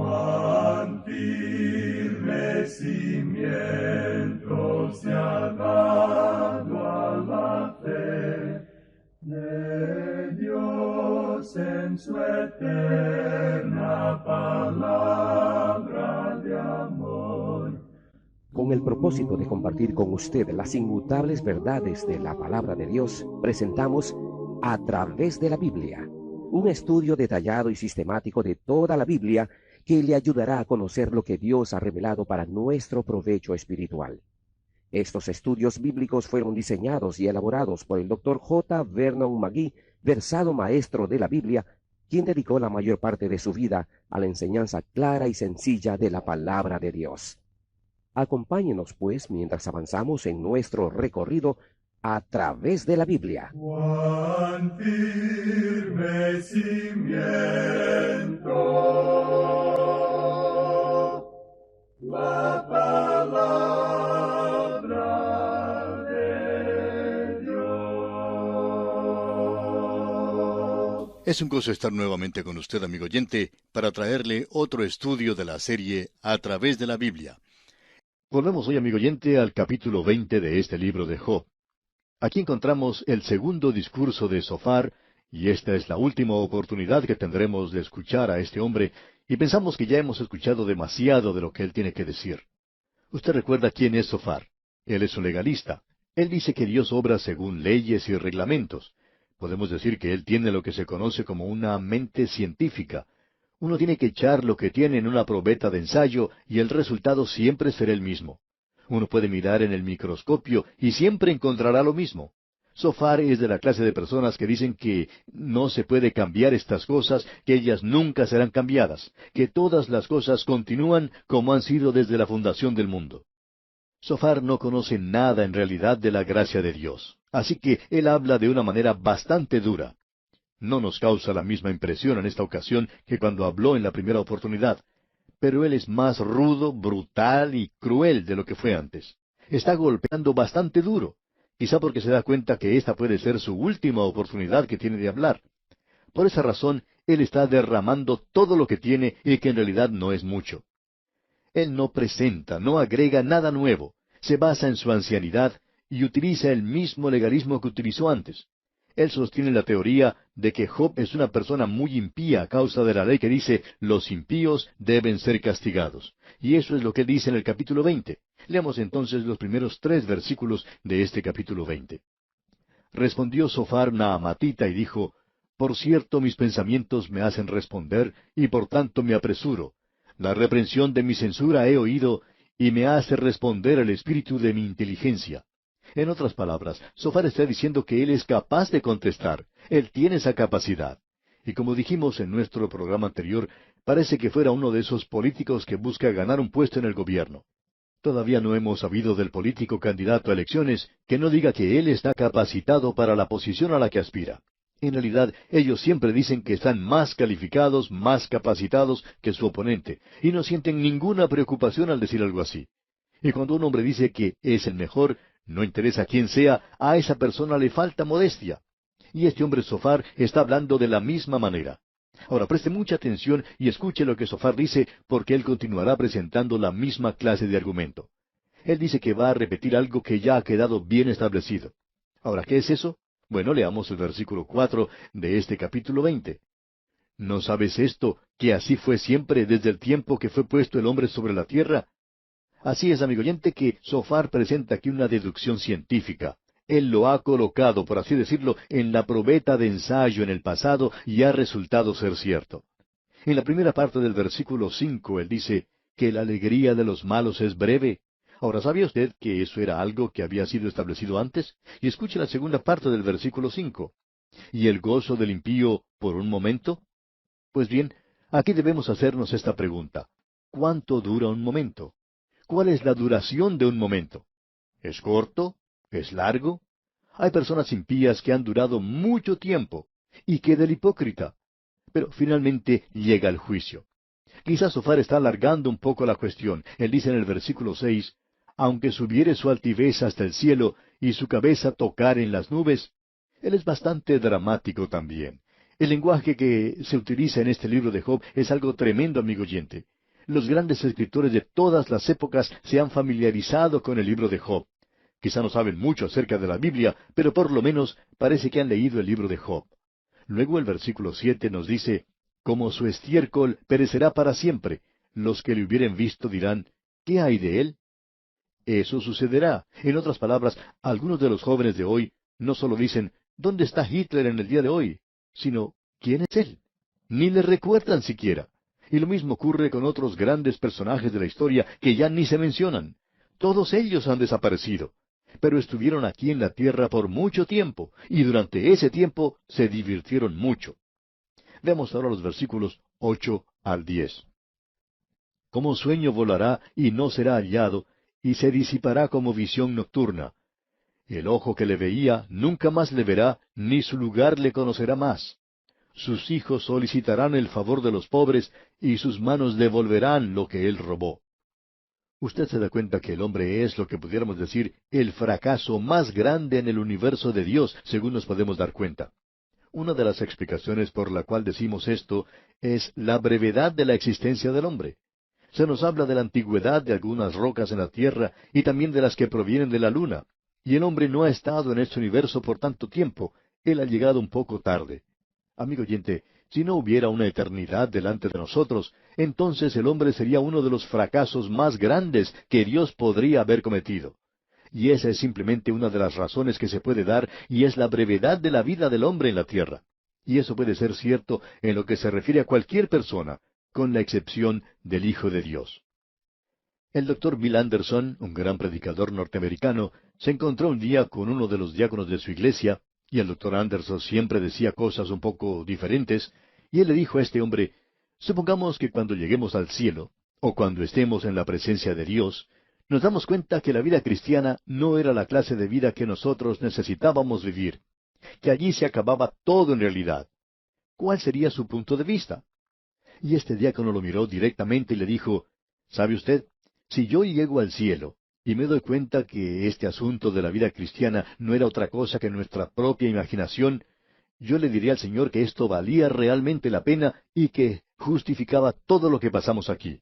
cuán firme cimiento se ha dado a la fe de Dios en su eterna palabra de amor. Con el propósito de compartir con usted las inmutables verdades de la palabra de Dios, presentamos A través de la Biblia, un estudio detallado y sistemático de toda la Biblia que le ayudará a conocer lo que Dios ha revelado para nuestro provecho espiritual. Estos estudios bíblicos fueron diseñados y elaborados por el Dr. J. Vernon McGee, versado maestro de la Biblia, quien dedicó la mayor parte de su vida a la enseñanza clara y sencilla de la palabra de Dios. Acompáñenos, pues, mientras avanzamos en nuestro recorrido a través de la Biblia. Cuán firme cimiento la palabra de Dios. Es un gozo estar nuevamente con usted, amigo oyente, para traerle otro estudio de la serie A través de la Biblia. Volvemos hoy, amigo oyente, al capítulo 20 de este libro de Job. Aquí encontramos el segundo discurso de Zofar, y esta es la última oportunidad que tendremos de escuchar a este hombre, y pensamos que ya hemos escuchado demasiado de lo que él tiene que decir. Usted recuerda quién es Zofar. Él es un legalista. Él dice que Dios obra según leyes y reglamentos. Podemos decir que él tiene lo que se conoce como una mente científica. Uno tiene que echar lo que tiene en una probeta de ensayo y el resultado siempre será el mismo. Uno puede mirar en el microscopio y siempre encontrará lo mismo. Zofar es de la clase de personas que dicen que no se puede cambiar estas cosas, que ellas nunca serán cambiadas, que todas las cosas continúan como han sido desde la fundación del mundo. Zofar no conoce nada en realidad de la gracia de Dios, así que él habla de una manera bastante dura. No nos causa la misma impresión en esta ocasión que cuando habló en la primera oportunidad, pero él es más rudo, brutal y cruel de lo que fue antes. Está golpeando bastante duro, quizá porque se da cuenta que esta puede ser su última oportunidad que tiene de hablar. Por esa razón, él está derramando todo lo que tiene y que en realidad no es mucho. Él no presenta, no agrega nada nuevo, se basa en su ancianidad y utiliza el mismo legalismo que utilizó antes. Él sostiene la teoría de que Job es una persona muy impía a causa de la ley que dice, los impíos deben ser castigados. Y eso es lo que él dice en el capítulo 20. Leamos entonces los primeros 3 versículos de este capítulo 20. Respondió Zofar Naamatita y dijo, por cierto mis pensamientos me hacen responder, y por tanto me apresuro. La reprensión de mi censura he oído, y me hace responder el espíritu de mi inteligencia. En otras palabras, Zofar está diciendo que él es capaz de contestar. Él tiene esa capacidad. Y como dijimos en nuestro programa anterior, parece que fuera uno de esos políticos que busca ganar un puesto en el gobierno. Todavía no hemos sabido del político candidato a elecciones que no diga que él está capacitado para la posición a la que aspira. En realidad, ellos siempre dicen que están más calificados, más capacitados que su oponente, y no sienten ninguna preocupación al decir algo así. Y cuando un hombre dice que es el mejor, no interesa quién sea, a esa persona le falta modestia. Y este hombre Zofar está hablando de la misma manera. Ahora preste mucha atención y escuche lo que Zofar dice, porque él continuará presentando la misma clase de argumento. Él dice que va a repetir algo que ya ha quedado bien establecido. Ahora, ¿qué es eso? Bueno, leamos el versículo 4 de este capítulo 20. ¿No sabes esto, que así fue siempre desde el tiempo que fue puesto el hombre sobre la tierra? Así es, amigo oyente, que Zofar presenta aquí una deducción científica. Él lo ha colocado, por así decirlo, en la probeta de ensayo en el pasado y ha resultado ser cierto. En la primera parte del versículo 5, él dice que la alegría de los malos es breve. Ahora, ¿sabía usted que eso era algo que había sido establecido antes? Y escuche la segunda parte del versículo 5. ¿Y el gozo del impío por un momento? Pues bien, aquí debemos hacernos esta pregunta. ¿Cuánto dura un momento? ¿Cuál es la duración de un momento? ¿Es corto? ¿Es largo? Hay personas impías que han durado mucho tiempo. ¿Y qué del hipócrita? Pero finalmente llega el juicio. Quizás Zofar está alargando un poco la cuestión. Él dice en el versículo 6, aunque subiere su altivez hasta el cielo y su cabeza tocar en las nubes. Él es bastante dramático también. El lenguaje que se utiliza en este libro de Job es algo tremendo, amigo oyente. Los grandes escritores de todas las épocas se han familiarizado con el libro de Job. Quizá no saben mucho acerca de la Biblia, pero por lo menos parece que han leído el libro de Job. Luego el versículo 7 nos dice, como su estiércol perecerá para siempre, los que le hubieren visto dirán, ¿qué hay de él? Eso sucederá. En otras palabras, algunos de los jóvenes de hoy no solo dicen, ¿dónde está Hitler en el día de hoy?, sino, ¿quién es él? Ni le recuerdan siquiera. Y lo mismo ocurre con otros grandes personajes de la historia que ya ni se mencionan. Todos ellos han desaparecido, pero estuvieron aquí en la tierra por mucho tiempo, y durante ese tiempo se divirtieron mucho. Veamos ahora los versículos 8 al 10. Como sueño volará y no será hallado, y se disipará como visión nocturna. El ojo que le veía nunca más le verá, ni su lugar le conocerá más. Sus hijos solicitarán el favor de los pobres, y sus manos devolverán lo que él robó. Usted se da cuenta que el hombre es lo que pudiéramos decir el fracaso más grande en el universo de Dios, según nos podemos dar cuenta. Una de las explicaciones por la cual decimos esto es la brevedad de la existencia del hombre. Se nos habla de la antigüedad de algunas rocas en la tierra y también de las que provienen de la luna. Y el hombre no ha estado en este universo por tanto tiempo, él ha llegado un poco tarde. Amigo oyente, si no hubiera una eternidad delante de nosotros, entonces el hombre sería uno de los fracasos más grandes que Dios podría haber cometido. Y esa es simplemente una de las razones que se puede dar, y es la brevedad de la vida del hombre en la tierra. Y eso puede ser cierto en lo que se refiere a cualquier persona, con la excepción del Hijo de Dios. El doctor Bill Anderson, un gran predicador norteamericano, se encontró un día con uno de los diáconos de su iglesia, y el doctor Anderson siempre decía cosas un poco diferentes, y él le dijo a este hombre, supongamos que cuando lleguemos al cielo, o cuando estemos en la presencia de Dios, nos damos cuenta que la vida cristiana no era la clase de vida que nosotros necesitábamos vivir, que allí se acababa todo en realidad. ¿Cuál sería su punto de vista? Y este diácono lo miró directamente y le dijo, ¿sabe usted? Si yo llego al cielo y me doy cuenta que este asunto de la vida cristiana no era otra cosa que nuestra propia imaginación, yo le diría al Señor que esto valía realmente la pena y que justificaba todo lo que pasamos aquí.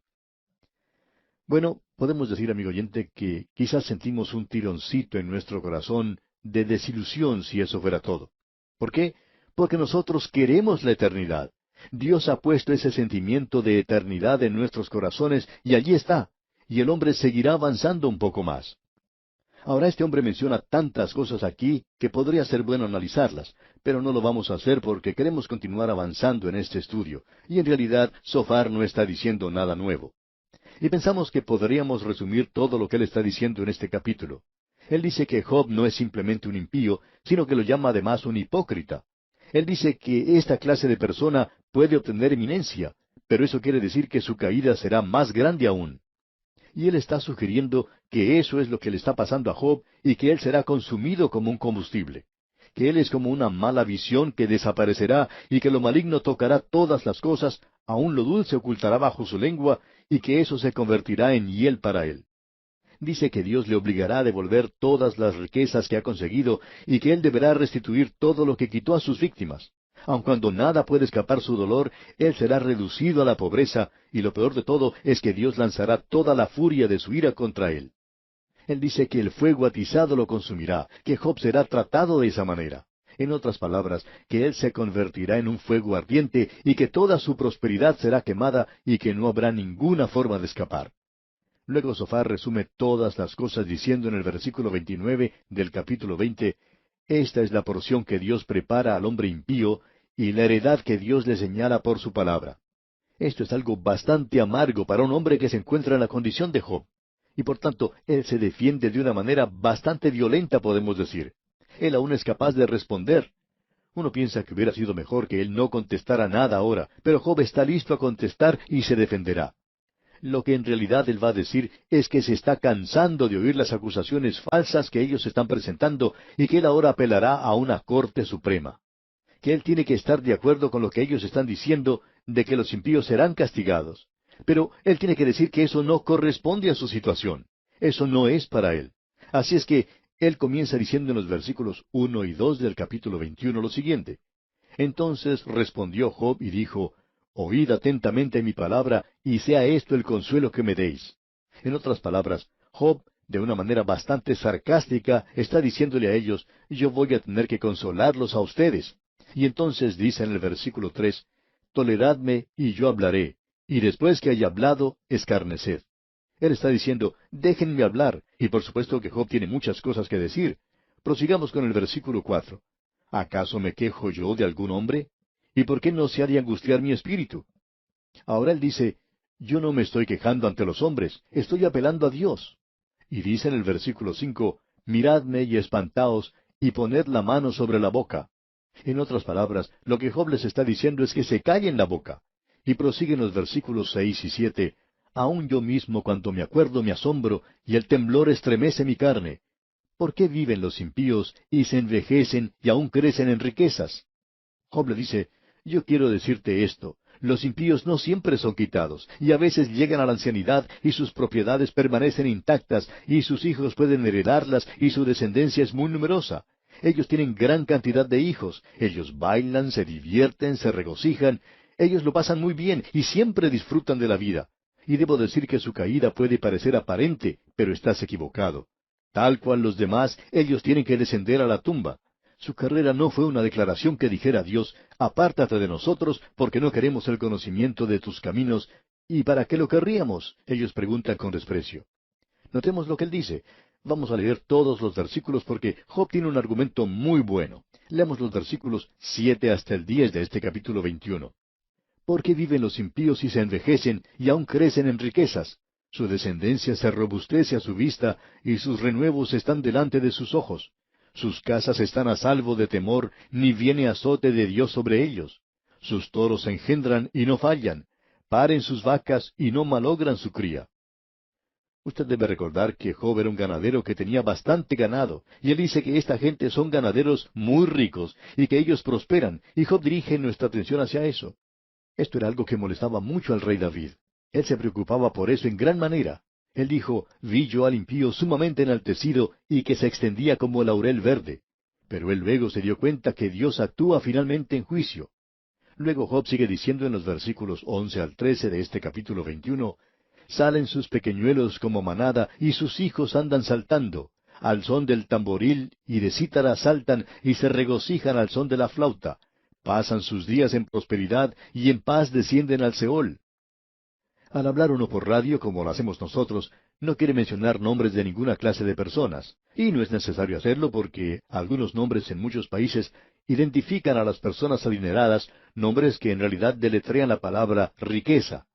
Bueno, podemos decir, amigo oyente, que quizás sentimos un tironcito en nuestro corazón de desilusión si eso fuera todo. ¿Por qué? Porque nosotros queremos la eternidad. Dios ha puesto ese sentimiento de eternidad en nuestros corazones y allí está. Y el hombre seguirá avanzando un poco más. Ahora este hombre menciona tantas cosas aquí que podría ser bueno analizarlas, pero no lo vamos a hacer porque queremos continuar avanzando en este estudio, y en realidad Zofar no está diciendo nada nuevo. Y pensamos que podríamos resumir todo lo que él está diciendo en este capítulo. Él dice que Job no es simplemente un impío, sino que lo llama además un hipócrita. Él dice que esta clase de persona puede obtener eminencia, pero eso quiere decir que su caída será más grande aún. Y él está sugiriendo que eso es lo que le está pasando a Job y que él será consumido como un combustible, que él es como una mala visión que desaparecerá y que lo maligno tocará todas las cosas, aun lo dulce ocultará bajo su lengua y que eso se convertirá en hiel para él. Dice que Dios le obligará a devolver todas las riquezas que ha conseguido y que él deberá restituir todo lo que quitó a sus víctimas. Aun cuando nada puede escapar su dolor, él será reducido a la pobreza, y lo peor de todo es que Dios lanzará toda la furia de su ira contra él. Él dice que el fuego atizado lo consumirá, que Job será tratado de esa manera. En otras palabras, que él se convertirá en un fuego ardiente y que toda su prosperidad será quemada y que no habrá ninguna forma de escapar. Luego Zofar resume todas las cosas diciendo en el versículo 29 del capítulo 20, esta es la porción que Dios prepara al hombre impío y la heredad que Dios le señala por su palabra. Esto es algo bastante amargo para un hombre que se encuentra en la condición de Job. Y por tanto, él se defiende de una manera bastante violenta, podemos decir. Él aún es capaz de responder. Uno piensa que hubiera sido mejor que él no contestara nada ahora, pero Job está listo a contestar y se defenderá. Lo que en realidad él va a decir es que se está cansando de oír las acusaciones falsas que ellos están presentando y que él ahora apelará a una corte suprema. Que él tiene que estar de acuerdo con lo que ellos están diciendo de que los impíos serán castigados. Pero él tiene que decir que eso no corresponde a su situación. Eso no es para él. Así es que él comienza diciendo en los versículos 1 y 2 del capítulo 21 lo siguiente. Entonces respondió Job y dijo, Oíd atentamente mi palabra, y sea esto el consuelo que me deis. En otras palabras, Job, de una manera bastante sarcástica, está diciéndole a ellos, yo voy a tener que consolarlos a ustedes. Y entonces dice en el versículo 3, toleradme y yo hablaré, y después que haya hablado, escarneced. Él está diciendo, déjenme hablar, y por supuesto que Job tiene muchas cosas que decir. Prosigamos con el versículo 4. ¿Acaso me quejo yo de algún hombre? ¿Y por qué no se ha de angustiar mi espíritu? Ahora él dice, yo no me estoy quejando ante los hombres, estoy apelando a Dios. Y dice en el versículo 5, miradme y espantaos, y poned la mano sobre la boca. En otras palabras, lo que Job les está diciendo es que se callen la boca. Y prosiguen los versículos 6 y 7, aun yo mismo cuando me acuerdo me asombro, y el temblor estremece mi carne. ¿Por qué viven los impíos, y se envejecen, y aún crecen en riquezas? Job le dice, yo quiero decirte esto, los impíos no siempre son quitados, y a veces llegan a la ancianidad, y sus propiedades permanecen intactas, y sus hijos pueden heredarlas, y su descendencia es muy numerosa. Ellos tienen gran cantidad de hijos, ellos bailan, se divierten, se regocijan, ellos lo pasan muy bien, y siempre disfrutan de la vida. Y debo decir que su caída puede parecer aparente, pero estás equivocado. Tal cual los demás, ellos tienen que descender a la tumba. Su carrera no fue una declaración que dijera a Dios, apártate de nosotros, porque no queremos el conocimiento de tus caminos. ¿Y para qué lo querríamos? Ellos preguntan con desprecio. Notemos lo que él dice. Vamos a leer todos los versículos porque Job tiene un argumento muy bueno. Leamos los versículos 7 hasta el 10 de este capítulo 21. ¿Por qué viven los impíos y se envejecen y aún crecen en riquezas? Su descendencia se robustece a su vista y sus renuevos están delante de sus ojos. Sus casas están a salvo de temor, ni viene azote de Dios sobre ellos. Sus toros engendran y no fallan, paren sus vacas y no malogran su cría. Usted debe recordar que Job era un ganadero que tenía bastante ganado, y él dice que esta gente son ganaderos muy ricos, y que ellos prosperan, y Job dirige nuestra atención hacia eso. Esto era algo que molestaba mucho al rey David. Él se preocupaba por eso en gran manera. Él dijo, vi yo al impío sumamente enaltecido y que se extendía como el laurel verde. Pero él luego se dio cuenta que Dios actúa finalmente en juicio. Luego Job sigue diciendo en los versículos 11 al 13 de este capítulo 21, salen sus pequeñuelos como manada y sus hijos andan saltando. Al son del tamboril y de cítara saltan y se regocijan al son de la flauta. Pasan sus días en prosperidad y en paz descienden al Seol. Al hablar uno por radio, como lo hacemos nosotros, no quiere mencionar nombres de ninguna clase de personas. Y no es necesario hacerlo porque algunos nombres en muchos países identifican a las personas adineradas, nombres que en realidad deletrean la palabra riqueza.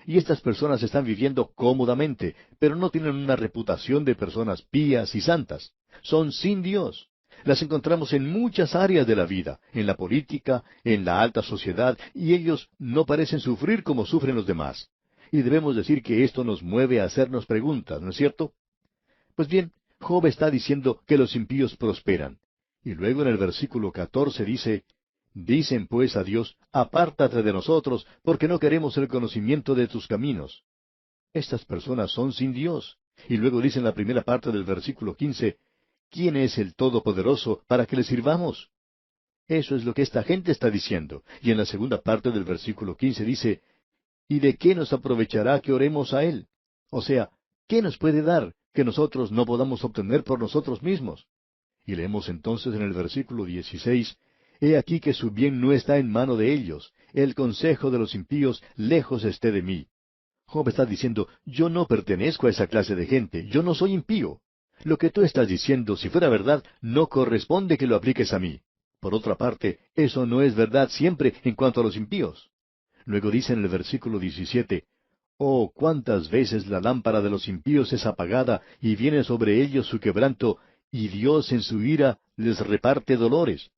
Y estas personas están viviendo cómodamente, pero no tienen una reputación de personas pías y santas. Son sin Dios. Las encontramos en muchas áreas de la vida, en la política, en la alta sociedad, y ellos no parecen sufrir como sufren los demás. Y debemos decir que esto nos mueve a hacernos preguntas, ¿no es cierto? Pues bien, Job está diciendo que los impíos prosperan. Y luego en el versículo 14 dice, dicen pues a Dios, apártate de nosotros, porque no queremos el conocimiento de tus caminos. Estas personas son sin Dios. Y luego dice en la primera parte del versículo 15, ¿quién es el Todopoderoso para que le sirvamos? Eso es lo que esta gente está diciendo. Y en la segunda parte del versículo 15 dice, ¿y de qué nos aprovechará que oremos a Él? O sea, ¿qué nos puede dar que nosotros no podamos obtener por nosotros mismos? Y leemos entonces en el versículo 16, He aquí que su bien no está en mano de ellos, el consejo de los impíos lejos esté de mí. Job está diciendo, yo no pertenezco a esa clase de gente, yo no soy impío. Lo que tú estás diciendo, si fuera verdad, no corresponde que lo apliques a mí. Por otra parte, eso no es verdad siempre en cuanto a los impíos. Luego dice en el versículo 17, Oh, cuántas veces la lámpara de los impíos es apagada y viene sobre ellos su quebranto, y Dios en su ira les reparte dolores.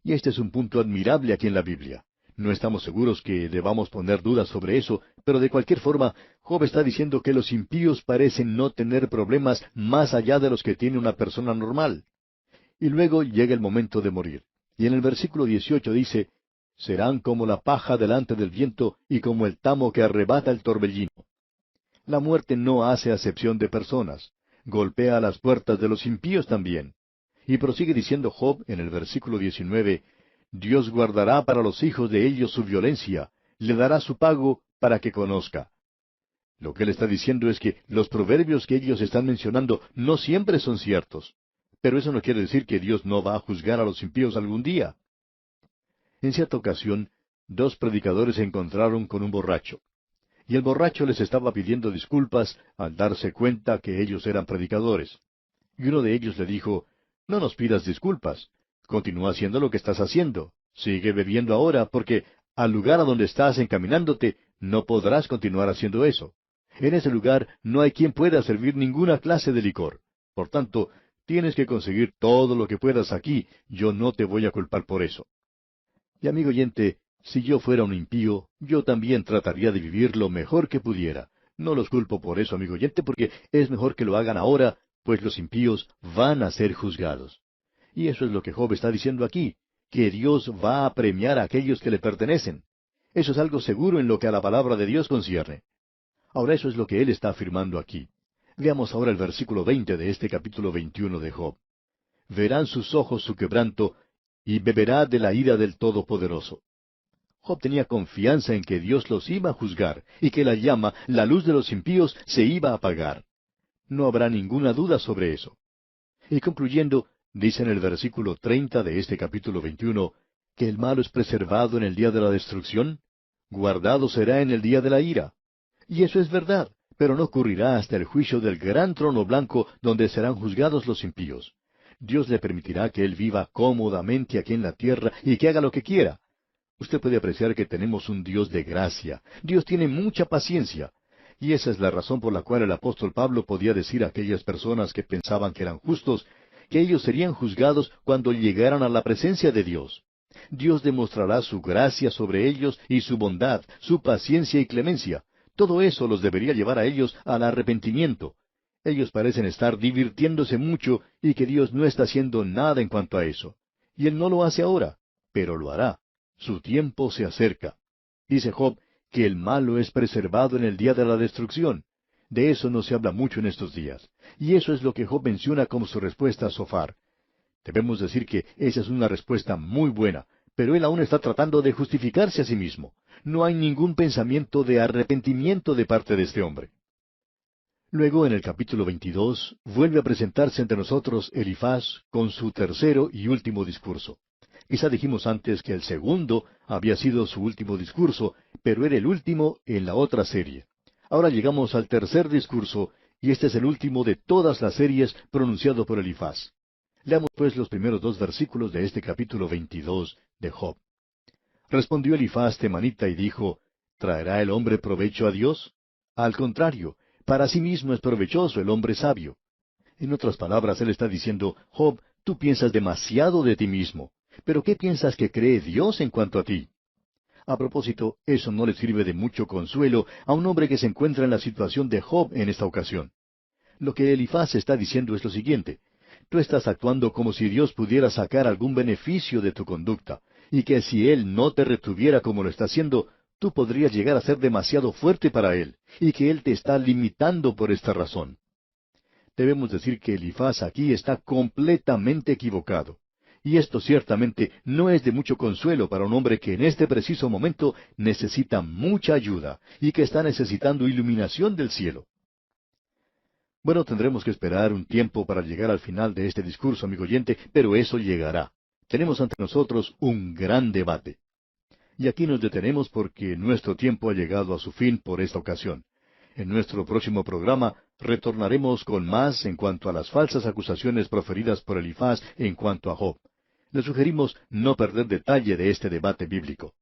Y este es un punto admirable aquí en la Biblia. No estamos seguros que debamos poner dudas sobre eso, pero de cualquier forma, Job está diciendo que los impíos parecen no tener problemas más allá de los que tiene una persona normal. Y luego llega el momento de morir. Y en el versículo 18 dice, serán como la paja delante del viento y como el tamo que arrebata el torbellino. La muerte no hace acepción de personas. Golpea a las puertas de los impíos también. Y prosigue diciendo Job en el versículo 19, Dios guardará para los hijos de ellos su violencia, le dará su pago para que conozca. Lo que él está diciendo es que los proverbios que ellos están mencionando no siempre son ciertos. Pero eso no quiere decir que Dios no va a juzgar a los impíos algún día. En cierta ocasión, dos predicadores se encontraron con un borracho. Y el borracho les estaba pidiendo disculpas al darse cuenta que ellos eran predicadores. Y uno de ellos le dijo, «No nos pidas disculpas. Continúa haciendo lo que estás haciendo. Sigue bebiendo ahora, porque al lugar a donde estás encaminándote, no podrás continuar haciendo eso. En ese lugar no hay quien pueda servir ninguna clase de licor. Por tanto, tienes que conseguir todo lo que puedas aquí. Yo no te voy a culpar por eso». Y amigo oyente, si yo fuera un impío, yo también trataría de vivir lo mejor que pudiera. No los culpo por eso, amigo oyente, porque es mejor que lo hagan ahora, pues los impíos van a ser juzgados. Y eso es lo que Job está diciendo aquí, que Dios va a premiar a aquellos que le pertenecen. Eso es algo seguro en lo que a la palabra de Dios concierne. Ahora eso es lo que él está afirmando aquí. Veamos ahora el versículo 20 de este capítulo 21 de Job. Verán sus ojos su quebranto, y beberá de la ira del Todopoderoso. Job tenía confianza en que Dios los iba a juzgar, y que la llama, la luz de los impíos, se iba a apagar. No habrá ninguna duda sobre eso. Y concluyendo, dice en el versículo 30 de este capítulo 21, que el malo es preservado en el día de la destrucción, guardado será en el día de la ira. Y eso es verdad, pero no ocurrirá hasta el juicio del gran trono blanco donde serán juzgados los impíos. Dios le permitirá que él viva cómodamente aquí en la tierra y que haga lo que quiera. Usted puede apreciar que tenemos un Dios de gracia. Dios tiene mucha paciencia. Y esa es la razón por la cual el apóstol Pablo podía decir a aquellas personas que pensaban que eran justos, que ellos serían juzgados cuando llegaran a la presencia de Dios. Dios demostrará su gracia sobre ellos y su bondad, su paciencia y clemencia. Todo eso los debería llevar a ellos al arrepentimiento. Ellos parecen estar divirtiéndose mucho y que Dios no está haciendo nada en cuanto a eso. Y Él no lo hace ahora, pero lo hará. Su tiempo se acerca. Dice Job que el malo es preservado en el día de la destrucción. De eso no se habla mucho en estos días. Y eso es lo que Job menciona como su respuesta a Sofar. Debemos decir que esa es una respuesta muy buena, pero él aún está tratando de justificarse a sí mismo. No hay ningún pensamiento de arrepentimiento de parte de este hombre. Luego, en el capítulo 22, vuelve a presentarse ante nosotros Elifaz con su tercero y último discurso. Quizá dijimos antes que el segundo había sido su último discurso, pero era el último en la otra serie. Ahora llegamos al tercer discurso, y este es el último de todas las series pronunciado por Elifaz. Leamos pues los primeros dos versículos de este capítulo 22 de Job. Respondió Elifaz temanita y dijo, ¿traerá el hombre provecho a Dios? Al contrario, para sí mismo es provechoso el hombre sabio. En otras palabras, él está diciendo, Job, tú piensas demasiado de ti mismo. ¿Pero qué piensas que cree Dios en cuanto a ti? A propósito, eso no le sirve de mucho consuelo a un hombre que se encuentra en la situación de Job en esta ocasión. Lo que Elifaz está diciendo es lo siguiente. Tú estás actuando como si Dios pudiera sacar algún beneficio de tu conducta, y que si Él no te retuviera como lo está haciendo, tú podrías llegar a ser demasiado fuerte para Él, y que Él te está limitando por esta razón. Debemos decir que Elifaz aquí está completamente equivocado. Y esto ciertamente no es de mucho consuelo para un hombre que en este preciso momento necesita mucha ayuda y que está necesitando iluminación del cielo. Bueno, tendremos que esperar un tiempo para llegar al final de este discurso, amigo oyente, pero eso llegará. Tenemos ante nosotros un gran debate. Y aquí nos detenemos porque nuestro tiempo ha llegado a su fin por esta ocasión. En nuestro próximo programa retornaremos con más en cuanto a las falsas acusaciones proferidas por Elifaz en cuanto a Job. Le sugerimos no perder detalle de este debate bíblico.